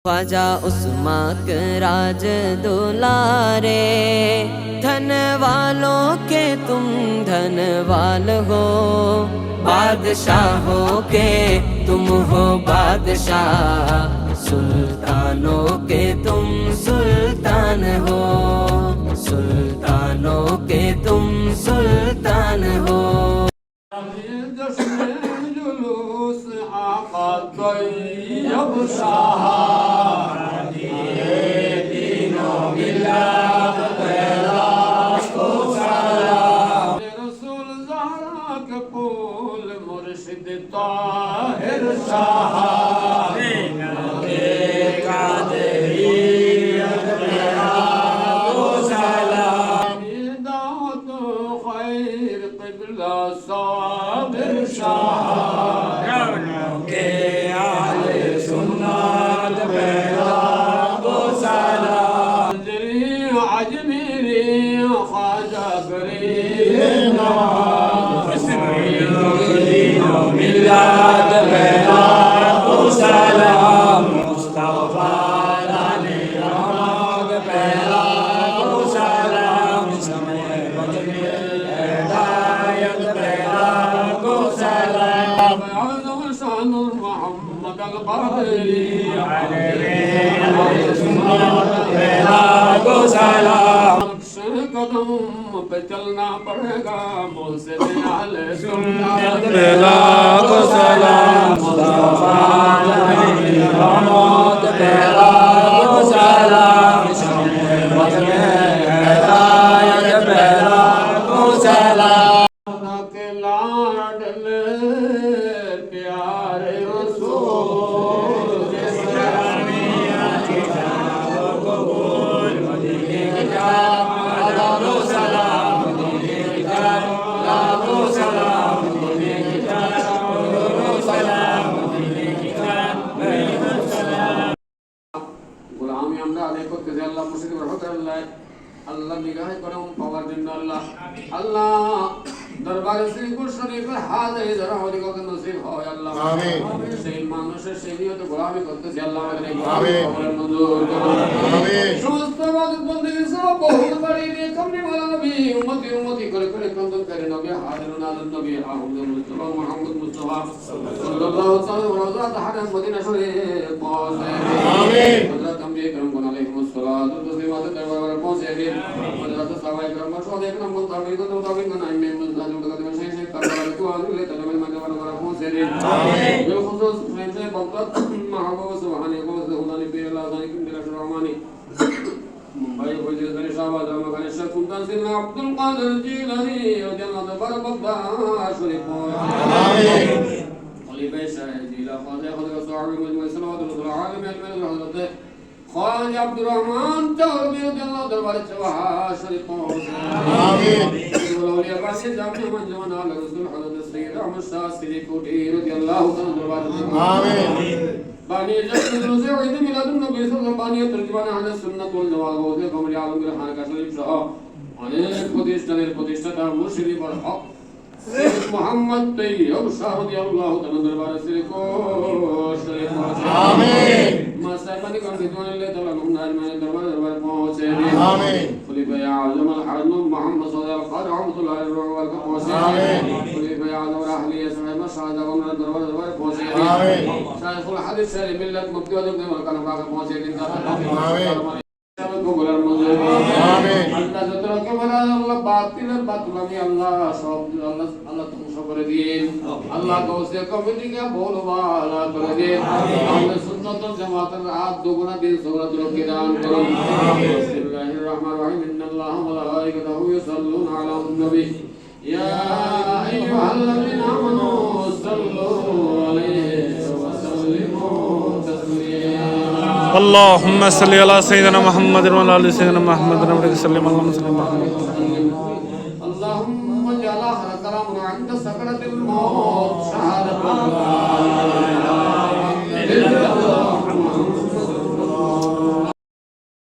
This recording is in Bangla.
ख्वाजा उस्माक राज दुलारे, धन वालों के तुम धनवान हो, बादशाहों के तुम हो बादशाह, सुल्तानों के तुम सुल्तान हो, सुल्तानों के तुम सुल्तान हो। जुलूस आका तैयब शाह तीनों मिल्लत पैदा को सलाम, रसूल ज़हरा के फूल मुर्शिद ताहिर शाह कादरियत पैदा को सलाम, दावत खैर क़िबला साबिर शाह के आले सुन्नत पैदा को सलाम, अजमेरी ख्वाजा गरीब नवाज मिल्लत पैदा को सलाम, मुस्तफा लाने रहमत पैदा को सलाम, समय बजने हिदायत पैदा को सलाम, आज़म शान मोहम्मद अल-बदरी अलैहि सुन्नत पैदा को सलाम, कदम पे चलना पड़ेगा मुझसे आले सुन्नत पैदा को सलाम, मुस्तफा अलैहि रहमत पैदा को सलाम, समय बजने हिदायत पैदा को सलाम, के लाडले प्यारे रसूल जिस मियां की जान को बोल मदीने की जान लाखों सलाम, मदीने की जान लाखों सलाम, मदीने की जान लाखों सलाम, मदीने की जान लाखों सलाम। गुलामी আমরা আদায় করতেছি আল্লাহ মুর্শিদ রহমতুল্লাহ আল্লাহ নিগাহে করম পাওয়ার জন্য আল্লাহ আল্লাহ দরবারে শ্রীপুর শরীফের হাজির যারা হলি কখন নসিব হয় আল্লাহ আমিন, সেই মানুষের সেই নিয়তে গোলামি করতেছি আল্লাহ আমাদের গোলামি মঞ্জুর করুন আমিন, সমস্ত ইবাদত বন্দেগী সব বহুত বড়ি নিয়ে কমনি ওয়ালা নবী উম্মতি উম্মতি করে করে কন্দন করে নবী হাজিরুন আলান নবী আহমদ মুস্তাফা মুহাম্মদ মুস্তাফা সাল্লাল্লাহু তাআলা রওজাত হারাম মদিনা শরীফ পৌঁছে আমিন, হযরত আম্বিয়া کرام কোন আলাইহিমুস সালাতু ওয়া তাসলিমাত দরবারে পৌঁছে দিন, হযরত সাহাবায়ে کرام মাশাআল্লাহ একরাম মুতাবিক মুতাবিক নাইমে মুজাহিদ মুতাকাদ্দিম শেখ শেখ কারবালা কো আলুলে তালামের মাঝে বড় পৌঁছে দিন আমিন, বিলখুসুস ফ্রেন্ডে বকত মাহবুব সুবহানি কো সুবহানি বিল্লাহ যালিকুম বিলাহ রহমানি মুম্বাই ফজল গনি শাহবাজ রহমানি শেখ সুলতান সিনা আব্দুল কাদের জিলানী রাদিয়াল্লাহু তাআলা বকদা শরীফ আমিন, খলিফা শাহ জিলা খাজা খাজা সাহাবী মজমুআ সালাওয়াতুল আলামিন আলমিন হযরত ख्वाजा अब्दुल रहमान चौधरी रदियल्लाहु दरबार चौहा शरीफ पहुंचे आमीन, औलिया बासी जामे मंजमान आला रसूल हजरत सैयद अहमद शाह सिद्दीक़ कोठी रदियल्लाहु ताला दरबार आमीन, बानी जश्न रोज़े ईद मिलादुन नबी सल्लल्लाहु अलैहि वसल्लम तर्जुमान अहले सुन्नत वल जमात ওয়াজে কমরি আলমগীর খানকা শরীফ সহ অনেক প্রতিষ্ঠানের প্রতিষ্ঠাতা মুর্শিদি বড় হক মোহাম্মদ তৈয়ব শাহ রাদিয়াল্লাহু তাআলা দরবারে শরীফ শরীফ আমিন, মাসাবানি কোন বিদওয়ানিল্লাহ তাআলা নুনার মানে দরবার পৌঁছে আমিন, খলিফা আযম আল হারম মুহাম্মদ সাল্লাল্লাহু আলাইহি রাহমাতুল্লাহি ওয়া বারাকাতুহু পৌঁছে আমিন, খলিফা আযম আহলিয়া সাহেব শাহজাহান দরবার পৌঁছে আমিন, শাইখুল হাদিস শাহ মিল্লাত মুফতি ওয়াজুদ মাকান বাগে পৌঁছে দিন আমিন, কবুলার মঞ্জুর আমিন, আল্লাহ যতরকে বলা আল্লাহ বাতিলের বাতুলামি আল্লাহ সব আল্লাহ আল্লাহ ধ্বংস করে দিন, আল্লাহ কওসে কমিটিকে বলবালা করে দিন, আহলে সুন্নাত ওয়াল জামাতের রাত দুগুনা দিন সওরাতুল কিরাম করুন আমিন, বিসমিল্লাহির রহমানির রহিম ইন্নাল্লাহা ওয়া মালাইকাতাহু ইউসাল্লুনা আলান নবী ইয়া আইয়ুহাল্লাযীনা আমানু সাল্লু আলাইহি ওয়া সাল্লিমু তাসলিমা اللهم صل على سيدنا محمد وعلى ال سيدنا محمد وسلم اللهم صل على محمد اللهم اجعل آخر كلامنا عند سكرة الموت شهادة